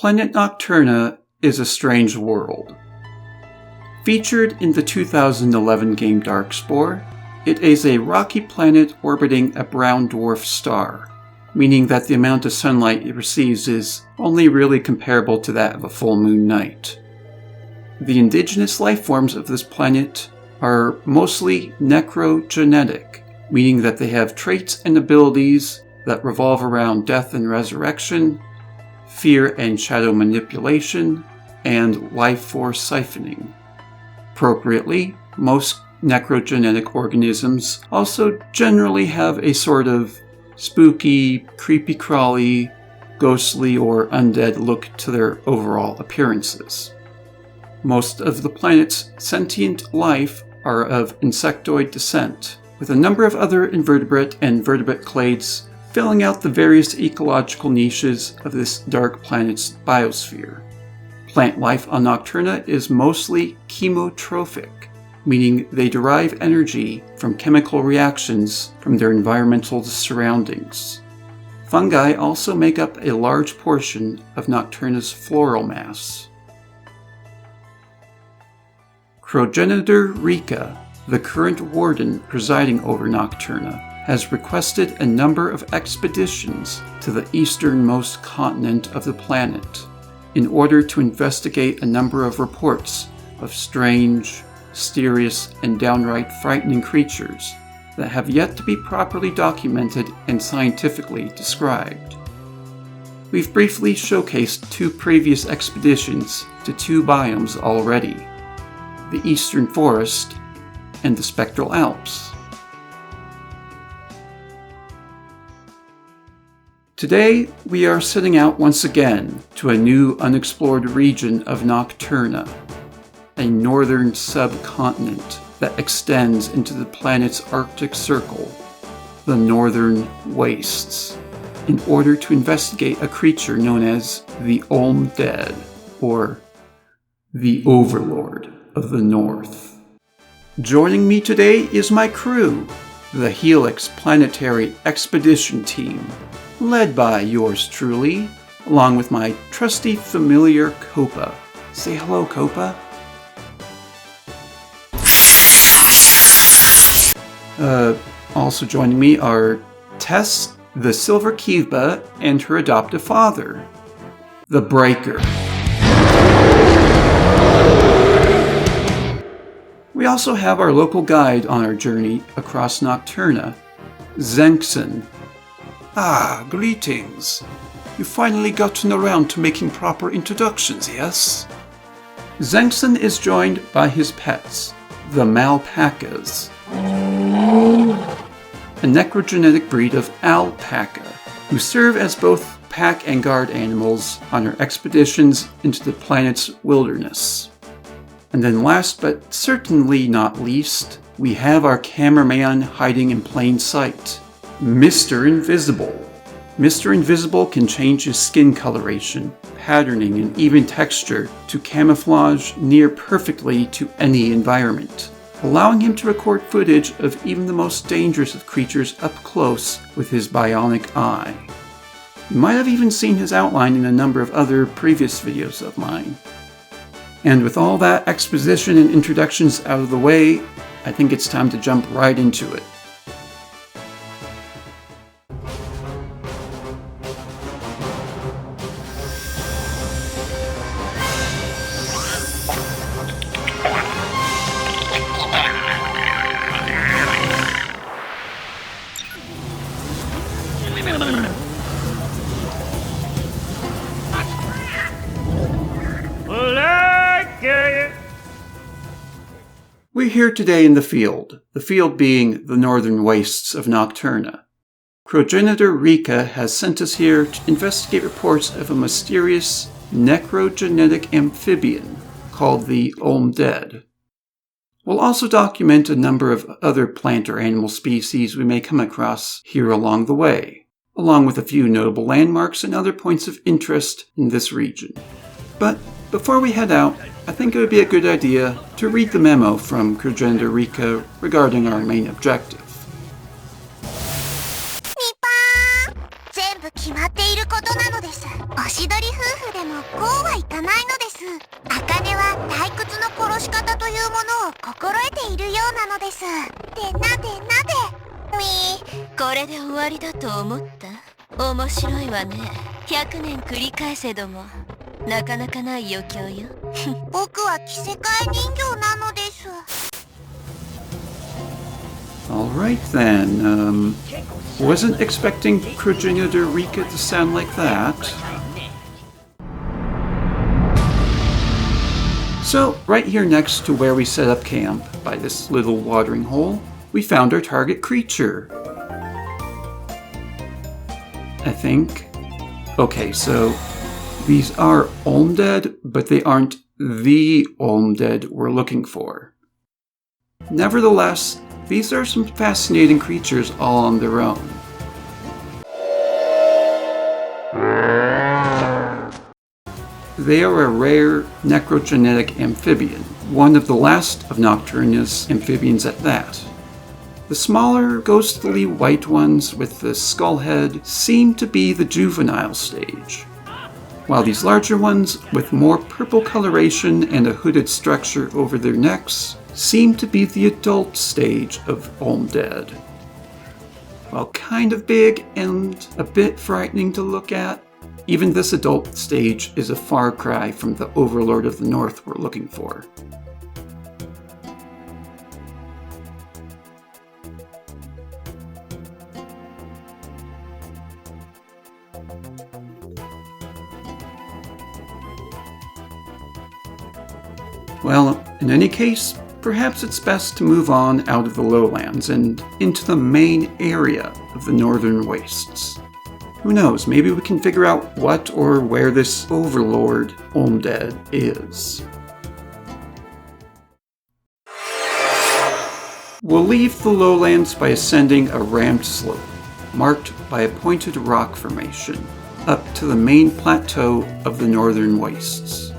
Planet Nocturna is a strange world. Featured in the 2011 game Darkspore, it is a rocky planet orbiting a brown dwarf star, meaning that the amount of sunlight it receives is only really comparable to that of a full moon night. The indigenous life forms of this planet are mostly necro-genetic, meaning that they have traits and abilities that revolve around death and resurrection, fear and shadow manipulation, and life force siphoning. Appropriately, most necro-genetic organisms also generally have a sort of spooky, creepy-crawly, ghostly, or undead look to their overall appearances. Most of the planet's sentient life are of insectoid descent, with a number of other invertebrate and vertebrate clades filling out the various ecological niches of this dark planet's biosphere. Plant life on Nocturna is mostly chemotrophic, meaning they derive energy from chemical reactions from their environmental surroundings. Fungi also make up a large portion of Nocturna's floral mass. Progenitor Rika, the current warden presiding over Nocturna, has requested a number of expeditions to the easternmost continent of the planet in order to investigate a number of reports of strange, mysterious, and downright frightening creatures that have yet to be properly documented and scientifically described. We've briefly showcased 2 previous expeditions to 2 biomes already: the Eastern Forest and the Spectral Alps. Today, we are setting out once again to a new unexplored region of Nocturna, a northern subcontinent that extends into the planet's Arctic Circle, the Northern Wastes, in order to investigate a creature known as the Undead, or the Overlord of the North. Joining me today is my crew, the Helix Planetary Expedition Team, led by yours truly, along with my trusty familiar Copa. Say hello, Copa. Also joining me are Tess, the Silver Kiva, and her adoptive father, the Breaker. We also have our local guide on our journey across Nocturna, Zenkson. Ah, greetings. You've finally gotten around to making proper introductions, yes? Zenkson is joined by his pets, the Malpacas, a necro-genetic breed of alpaca, who serve as both pack and guard animals on our expeditions into the planet's wilderness. And then last but certainly not least, we have our cameraman hiding in plain sight, Mr. Invisible. Mr. Invisible can change his skin coloration, patterning, and even texture to camouflage near perfectly to any environment, allowing him to record footage of even the most dangerous of creatures up close with his bionic eye. You might have even seen his outline in a number of other previous videos of mine. And with all that exposition and introductions out of the way, I think it's time to jump right into it. We're here today in the field being the northern wastes of Nocturna. Progenitor Rika has sent us here to investigate reports of a mysterious necro-genetic amphibian called the Undead. We'll also document a number of other plant or animal species we may come across here along the way, along with a few notable landmarks and other points of interest in this region. But before we head out, I think it would be a good idea to read the memo from Progenitor Rika regarding our main objective. 全部決まっていることなのです。おしどり夫婦でもいうものを心得ているようなのです。で、なぜこれで終わりだと思った。面白いわね。100年繰り返せどもなかなかない余興よ。僕は着せ替え人形なのです。 Alright then, wasn't expecting Progenitor Rika to sound like that. So, right here next to where we set up camp, by this little watering hole, we found our target creature. I think. Okay, so these are Olmdead, but they aren't the Olmdead we're looking for. Nevertheless, these are some fascinating creatures all on their own. They are a rare necro-genetic amphibian, one of the last of Nocturna's amphibians at that. The smaller, ghostly white ones with the skull head seem to be the juvenile stage, while these larger ones, with more purple coloration and a hooded structure over their necks, seem to be the adult stage of Olmdead. While kind of big and a bit frightening to look at, even this adult stage is a far cry from the Overlord of the North we're looking for. Well, in any case, perhaps it's best to move on out of the lowlands and into the main area of the northern wastes. Who knows, maybe we can figure out what or where this Overlord Olmdead is. We'll leave the lowlands by ascending a ramped slope, marked by a pointed rock formation, up to the main plateau of the northern wastes.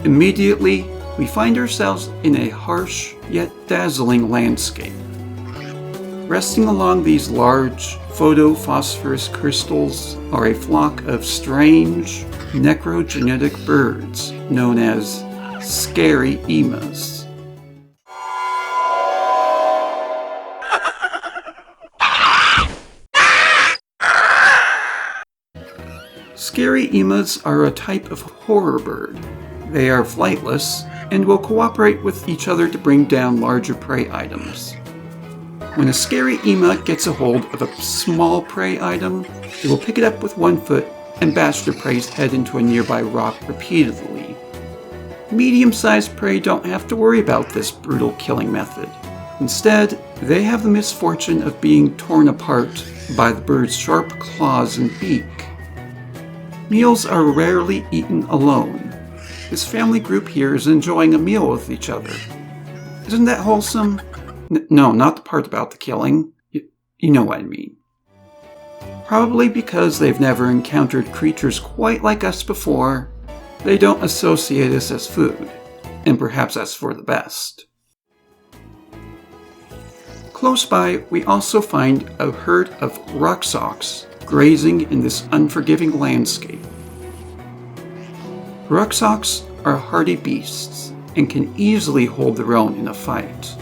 Immediately, we find ourselves in a harsh yet dazzling landscape. Resting along these large photophosphorus crystals are a flock of strange necro-genetic birds known as scary emas. Scary emas are a type of horror bird. They are flightless and will cooperate with each other to bring down larger prey items. When a scary ema gets a hold of a small prey item, it will pick it up with one foot and bash their prey's head into a nearby rock repeatedly. Medium-sized prey don't have to worry about this brutal killing method. Instead, they have the misfortune of being torn apart by the bird's sharp claws and beak. Meals are rarely eaten alone. This family group here is enjoying a meal with each other. Isn't that wholesome? No, not the part about the killing. You know what I mean. Probably because they've never encountered creatures quite like us before, they don't associate us as food, and perhaps that's for the best. Close by, we also find a herd of rucksocks grazing in this unforgiving landscape. Rucksocks are hardy beasts and can easily hold their own in a fight.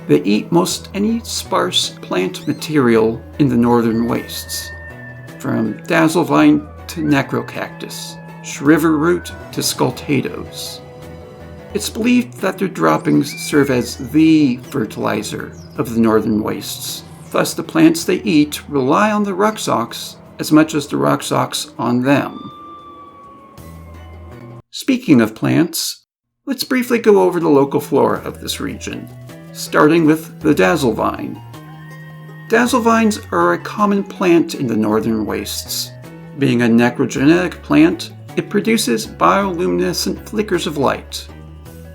They eat most any sparse plant material in the northern wastes, from dazzlevine to necrocactus, shriverroot to sculptados. It's believed that their droppings serve as the fertilizer of the northern wastes. Thus, the plants they eat rely on the rucksocks as much as the rucksocks on them. Speaking of plants, let's briefly go over the local flora of this region, starting with the dazzlevine. Dazzlevines are a common plant in the northern wastes. Being a necro-genetic plant, it produces bioluminescent flickers of light.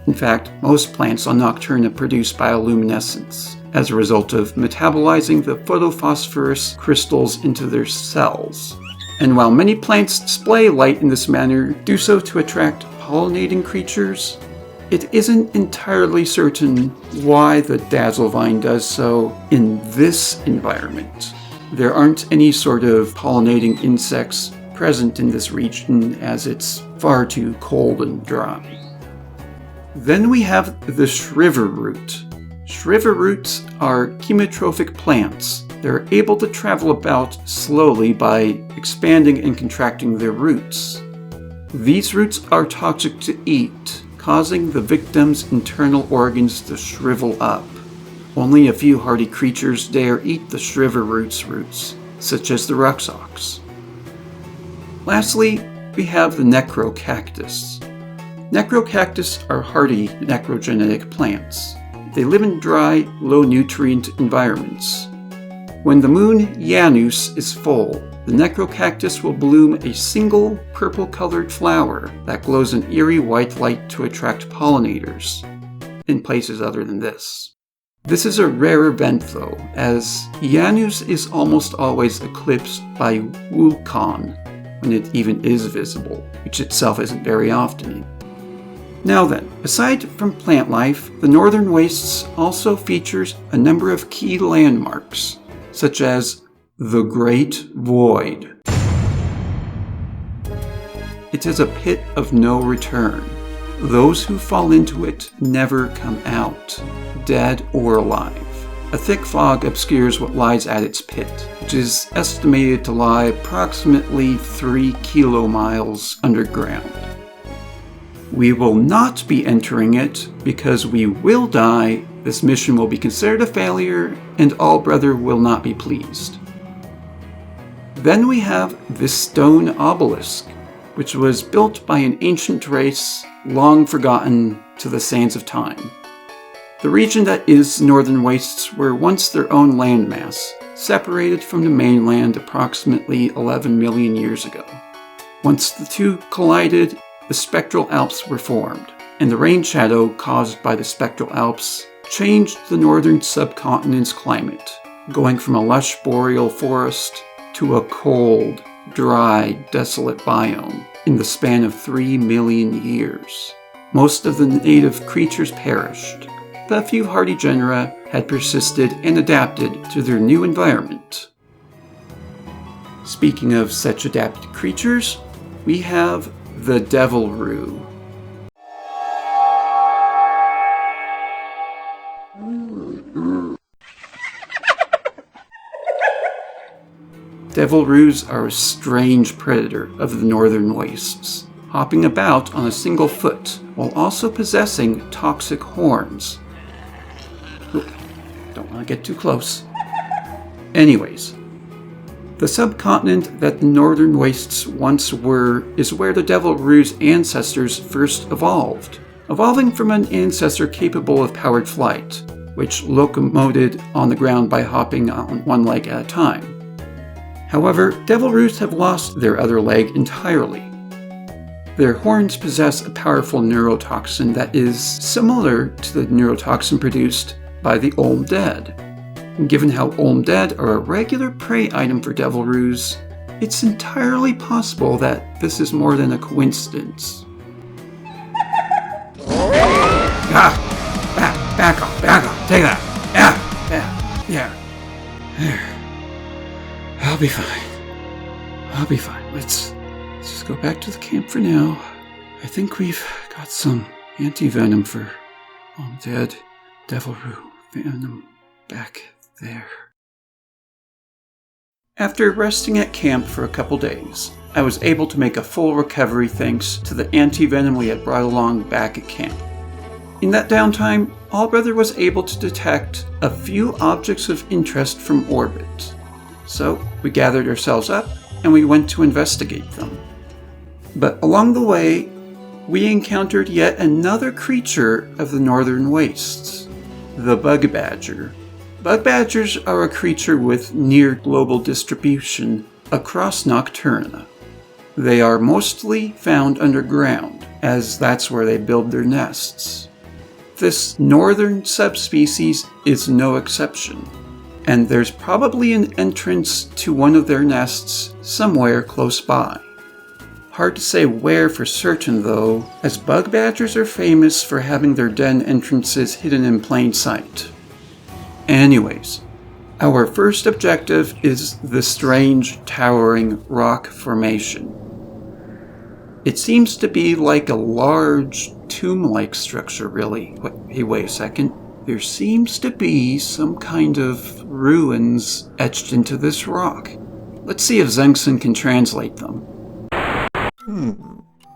In fact, most plants on Nocturna produce bioluminescence as a result of metabolizing the photophosphorus crystals into their cells. And while many plants display light in this manner, do so to attract pollinating creatures, it isn't entirely certain why the dazzlevine does so in this environment. There aren't any sort of pollinating insects present in this region as it's far too cold and dry. Then we have the shriver root. Shriver roots are chemotrophic plants. They're able to travel about slowly by expanding and contracting their roots. These roots are toxic to eat, causing the victim's internal organs to shrivel up. Only a few hardy creatures dare eat the shriver roots, such as the ruxox. Lastly, we have the necro-cactus. Necro-cactus are hardy necro-genetic plants. They live in dry, low-nutrient environments. When the moon Janus is full, the necro-cactus will bloom a single purple-colored flower that glows an eerie white light to attract pollinators, in places other than this. This is a rare event though, as Janus is almost always eclipsed by Wulkan, when it even is visible, which itself isn't very often. Now then, aside from plant life, the Northern Wastes also features a number of key landmarks, such as the Great Void. It is a pit of no return. Those who fall into it never come out, dead or alive. A thick fog obscures what lies at its pit, which is estimated to lie approximately 3 kilomiles underground. We will not be entering it because we will die, this mission will be considered a failure, and Allbrother will not be pleased. Then we have this stone obelisk, which was built by an ancient race long forgotten to the sands of time. The region that is Northern Wastes were once their own landmass, separated from the mainland approximately 11 million years ago. Once the two collided, the spectral Alps were formed, and the rain shadow caused by the spectral Alps changed the northern subcontinent's climate, going from a lush boreal forest to a cold, dry, desolate biome in the span of 3 million years. Most of the native creatures perished, but a few hardy genera had persisted and adapted to their new environment. Speaking of such adapted creatures, we have the Devilrue. Devilrues are a strange predator of the Northern Wastes, hopping about on a single foot while also possessing toxic horns. Ooh, don't want to get too close. Anyways, the subcontinent that the Northern Wastes once were is where the Devilrue's ancestors first evolved, evolving from an ancestor capable of powered flight, which locomoted on the ground by hopping on one leg at a time. However, Devilrues have lost their other leg entirely. Their horns possess a powerful neurotoxin that is similar to the neurotoxin produced by the Olmdead. And given how Olmdead are a regular prey item for Devilrues, it's entirely possible that this is more than a coincidence. Back off, take that. Yeah. I'll be fine. Let's just go back to the camp for now. I think we've got some anti-venom for Olmdead, Devilrue venom back there. After resting at camp for a couple days, I was able to make a full recovery thanks to the anti-venom we had brought along back at camp. In that downtime, Allbrother was able to detect a few objects of interest from orbit. So we gathered ourselves up and we went to investigate them. But along the way, we encountered yet another creature of the Northern Wastes, the bug badger. Bug badgers are a creature with near global distribution across Nocturna. They are mostly found underground, as that's where they build their nests. This northern subspecies is no exception, and there's probably an entrance to one of their nests somewhere close by. Hard to say where for certain though, as bug badgers are famous for having their den entrances hidden in plain sight. Anyways, our first objective is the strange towering rock formation. It seems to be like a large tomb-like structure, really. Hey, wait a second. There seems to be some kind of ruins etched into this rock. Let's see if Zengson can translate them.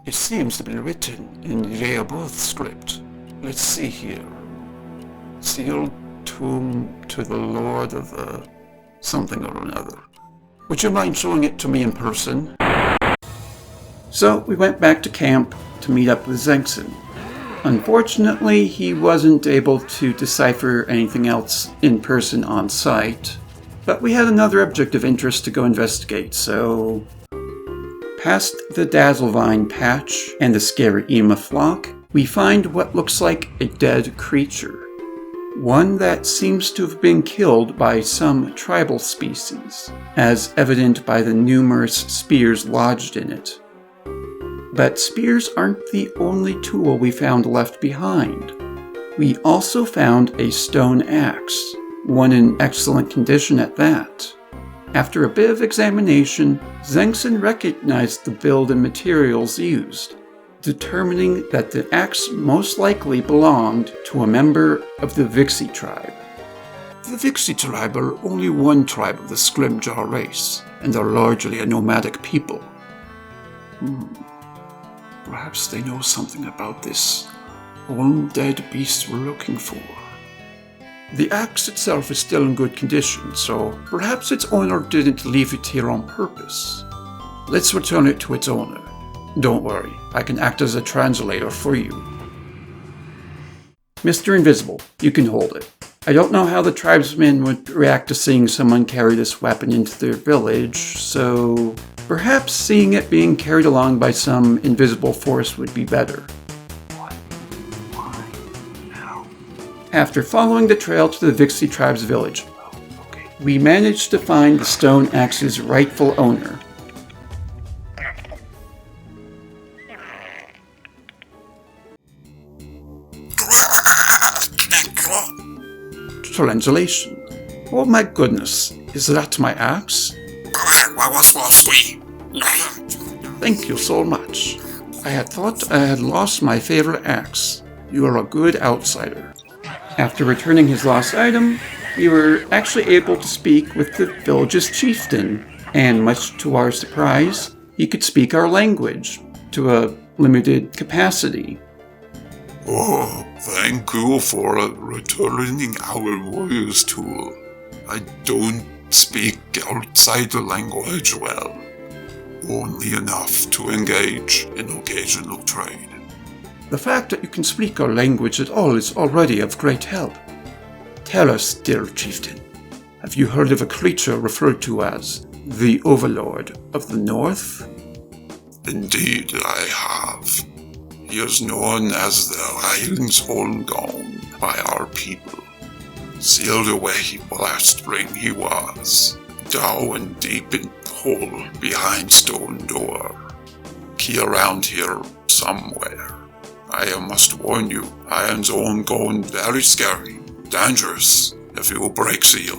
It seems to be written in Rehoboth script. Let's see here. Sealed tomb to the Lord of the something or another. Would you mind showing it to me in person? So we went back to camp to meet up with Zengson. Unfortunately, he wasn't able to decipher anything else in person on site, but we had another object of interest to go investigate, so... Past the Dazzlevine patch and the scary Ema flock, we find what looks like a dead creature. One that seems to have been killed by some tribal species, as evident by the numerous spears lodged in it. But spears aren't the only tool we found left behind. We also found a stone axe, one in excellent condition at that. After a bit of examination, Zengson recognized the build and materials used, determining that the axe most likely belonged to a member of the Vixie tribe. The Vixie tribe are only one tribe of the Scrimjaw race, and are largely a nomadic people. Perhaps they know something about this undead beast we're looking for. The axe itself is still in good condition, so perhaps its owner didn't leave it here on purpose. Let's return it to its owner. Don't worry, I can act as a translator for you. Mr. Invisible, you can hold it. I don't know how the tribesmen would react to seeing someone carry this weapon into their village, so perhaps seeing it being carried along by some invisible force would be better. What? Why? How? After following the trail to the Vixie tribe's village, we managed to find the stone axe's rightful owner. Translation. Oh my goodness, is that my axe? Thank you so much. I had thought I had lost my favorite axe. You are a good outsider. After returning his lost item, we were actually able to speak with the village's chieftain, and much to our surprise, he could speak our language, to a limited capacity. Oh, thank you for returning our warrior's tool. I don't speak outside the language well, only enough to engage in occasional trade. The fact that you can speak our language at all is already of great help. Tell us, dear chieftain, have you heard of a creature referred to as the Overlord of the North? Indeed, I have. He is known as the Island's Homegrown by our people. Sealed away last spring he was, down deep in the hole behind stone door. Key around here somewhere. I must warn you, Iron's Homegrown very scary, dangerous. If he will break seal,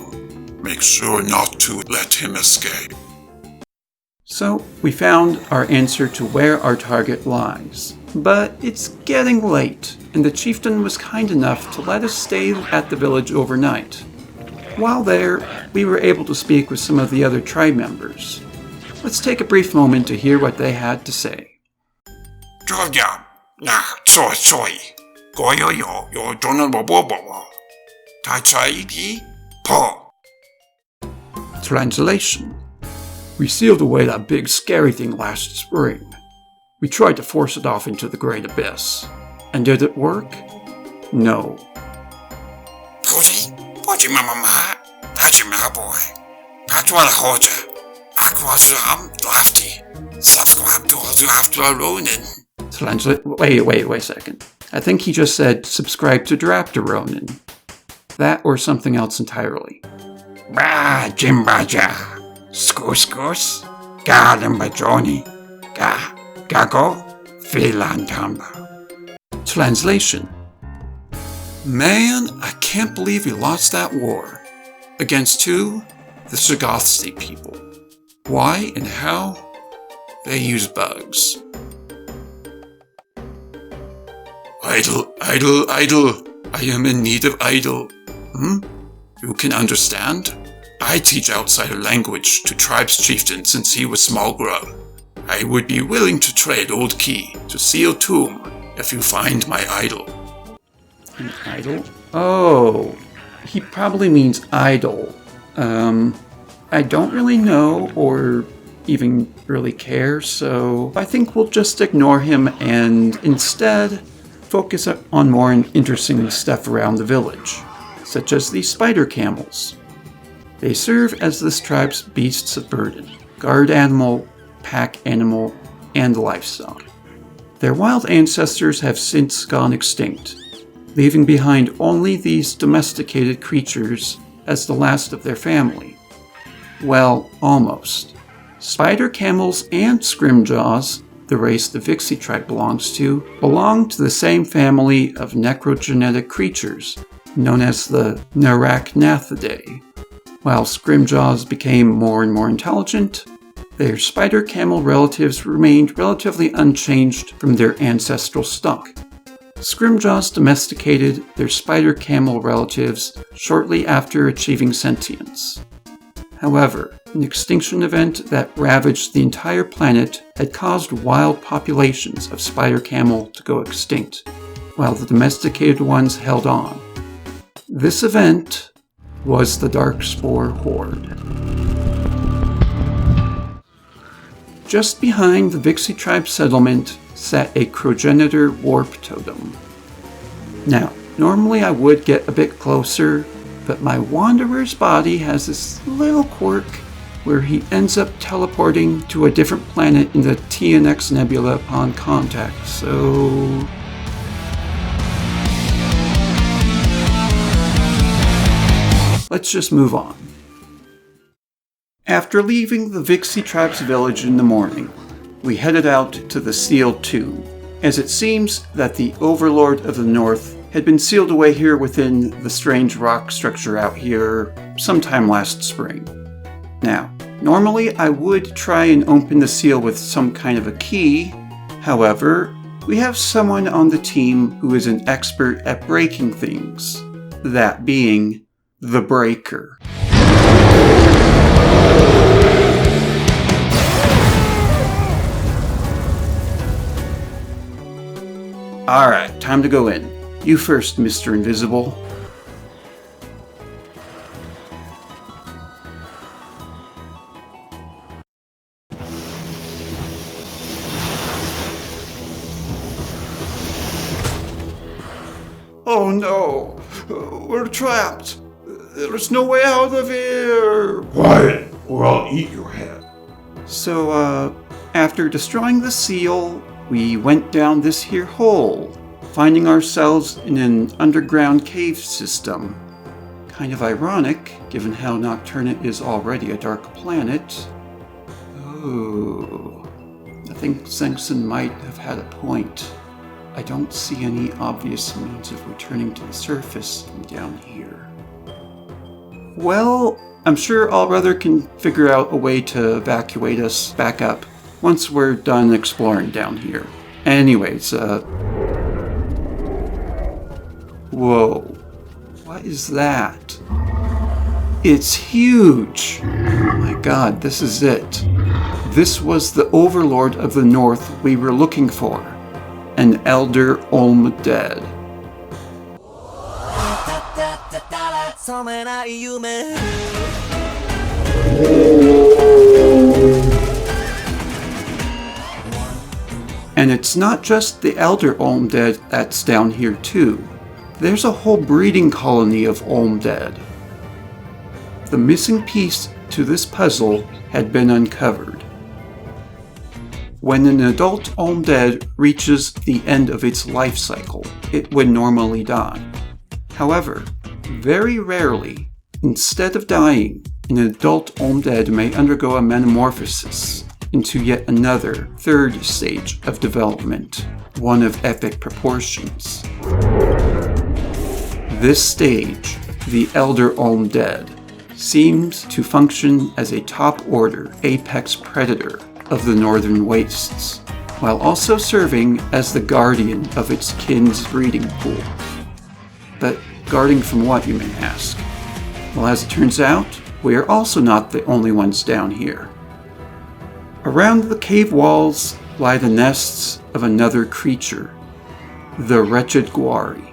make sure not to let him escape. So, we found our answer to where our target lies. But it's getting late, and the chieftain was kind enough to let us stay at the village overnight. While there, we were able to speak with some of the other tribe members. Let's take a brief moment to hear what they had to say. Translation. We sealed away that big scary thing last spring. We tried to force it off into the great abyss. And did it work? No. Wait a second. I think he just said subscribe to Draptor Ronin. That or something else entirely. Bah, Jimbaja. Skus, Galimbajoni, Gago, Filantamba. Translation. Man, I can't believe we lost that war. Against who? The Shagathsi people. Why and how? They use bugs. Idle, idle, idle. I am in need of idle. You can understand? I teach outsider language to tribes chieftain since he was small grub. I would be willing to trade old key to seal tomb if you find my idol. An idol? Oh, he probably means idol. I don't really know or even really care, so I think we'll just ignore him and instead focus on more interesting stuff around the village, such as the spider camels. They serve as this tribe's beasts of burden, guard animal, pack animal, and livestock. Their wild ancestors have since gone extinct, leaving behind only these domesticated creatures as the last of their family. Well, almost. Spider camels and scrimjaws, the race the Vixie tribe belongs to the same family of necro-genetic creatures, known as the Narachnathidae. While scrimjaws became more and more intelligent, their spider camel relatives remained relatively unchanged from their ancestral stock. Scrimjaws domesticated their spider camel relatives shortly after achieving sentience. However, an extinction event that ravaged the entire planet had caused wild populations of spider camel to go extinct, while the domesticated ones held on. This event was the Darkspore Horde. Just behind the Vixie tribe settlement sat a progenitor warp totem. Now, normally I would get a bit closer, but my wanderer's body has this little quirk where he ends up teleporting to a different planet in the TNX-Nebula upon contact, so let's just move on. After leaving the Vixie tribe's village in the morning, we headed out to the sealed tomb, as it seems that the Overlord of the North had been sealed away here within the strange rock structure out here sometime last spring. Now, normally I would try and open the seal with some kind of a key. However, we have someone on the team who is an expert at breaking things, that being the Breaker. Alright, time to go in. You first, Mr. Invisible. Oh no! We're trapped! There's no way out of here! Quiet, or I'll eat your head. So, after destroying the seal, we went down this here hole, finding ourselves in an underground cave system. Kind of ironic, given how Nocturna is already a dark planet. Oh, I think Zengson might have had a point. I don't see any obvious means of returning to the surface from down here. Well, I'm sure All Brother can figure out a way to evacuate us back up once we're done exploring down here. Anyways, whoa. What is that? It's huge! Oh my god, this is it. This was the Overlord of the North we were looking for. An Elder Olmdead. And it's not just the Elder Olmdead that's down here too. There's a whole breeding colony of Olmdead. The missing piece to this puzzle had been uncovered. When an adult Olmdead reaches the end of its life cycle, it would normally die. However, very rarely, instead of dying, an adult Olmdead may undergo a metamorphosis into yet another, third stage of development, one of epic proportions. This stage, the Elder Olmdead, seems to function as a top-order apex predator of the northern wastes, while also serving as the guardian of its kin's breeding pool. But guarding from what, you may ask? Well, as it turns out, we are also not the only ones down here. Around the cave walls lie the nests of another creature, the wretched Gwari.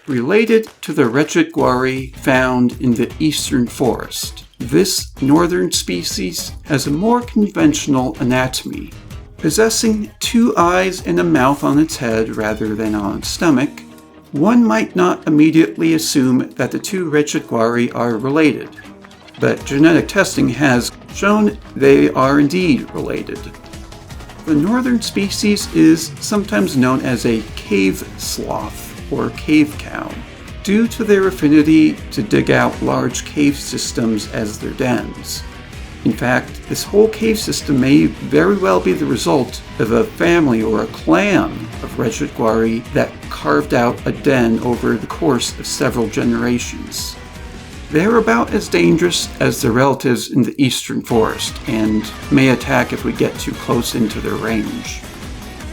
Related to the wretched Gwari found in the eastern forest, this northern species has a more conventional anatomy. Possessing 2 eyes and a mouth on its head rather than on its stomach, one might not immediately assume that the 2 wretched Gwari are related, but genetic testing has shown they are indeed related. The northern species is sometimes known as a cave sloth, or cave cow, due to their affinity to dig out large cave systems as their dens. In fact, this whole cave system may very well be the result of a family or a clan of wretched Gwari that carved out a den over the course of several generations. They're about as dangerous as their relatives in the eastern forest, and may attack if we get too close into their range.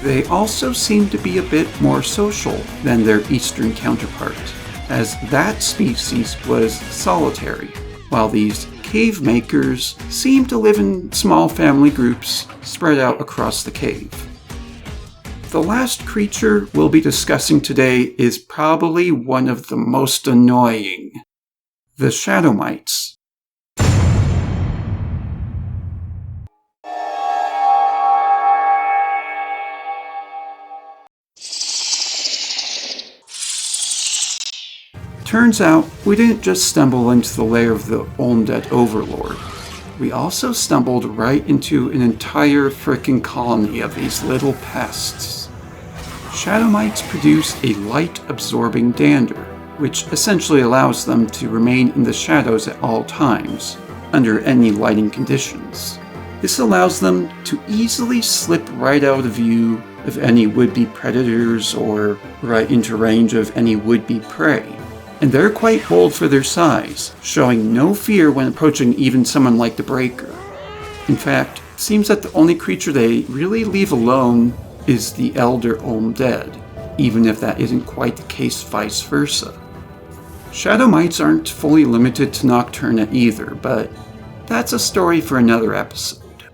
They also seem to be a bit more social than their eastern counterpart, as that species was solitary, while these cave makers seem to live in small family groups spread out across the cave. The last creature we'll be discussing today is probably one of the most annoying, the Shadow Mites. Turns out, we didn't just stumble into the lair of the undead Overlord. We also stumbled right into an entire frickin' colony of these little pests. Shadow Mites produce a light-absorbing dander, which essentially allows them to remain in the shadows at all times, under any lighting conditions. This allows them to easily slip right out of view of any would-be predators or right into range of any would-be prey. And they're quite bold for their size, showing no fear when approaching even someone like the Breaker. In fact, it seems that the only creature they really leave alone is the Elder Undead, even if that isn't quite the case vice versa. Shadow Mites aren't fully limited to Nocturna either, but that's a story for another episode.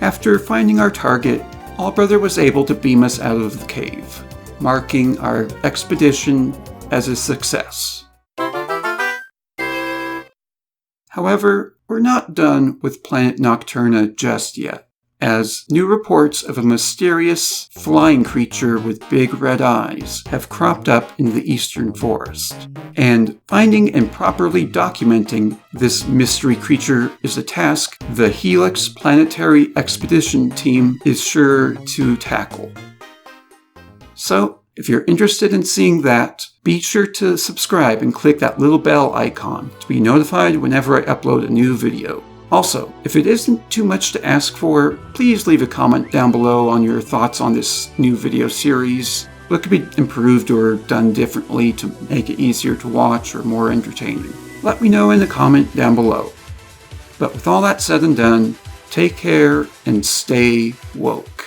After finding our target, Allbrother was able to beam us out of the cave, marking our expedition as a success. However, we're not done with planet Nocturna just yet, as new reports of a mysterious flying creature with big red eyes have cropped up in the eastern forest. And finding and properly documenting this mystery creature is a task the Helix Planetary Expedition team is sure to tackle. So, if you're interested in seeing that, be sure to subscribe and click that little bell icon to be notified whenever I upload a new video. Also, if it isn't too much to ask for, please leave a comment down below on your thoughts on this new video series. What could be improved or done differently to make it easier to watch or more entertaining? Let me know in the comment down below. But with all that said and done, take care and stay woke.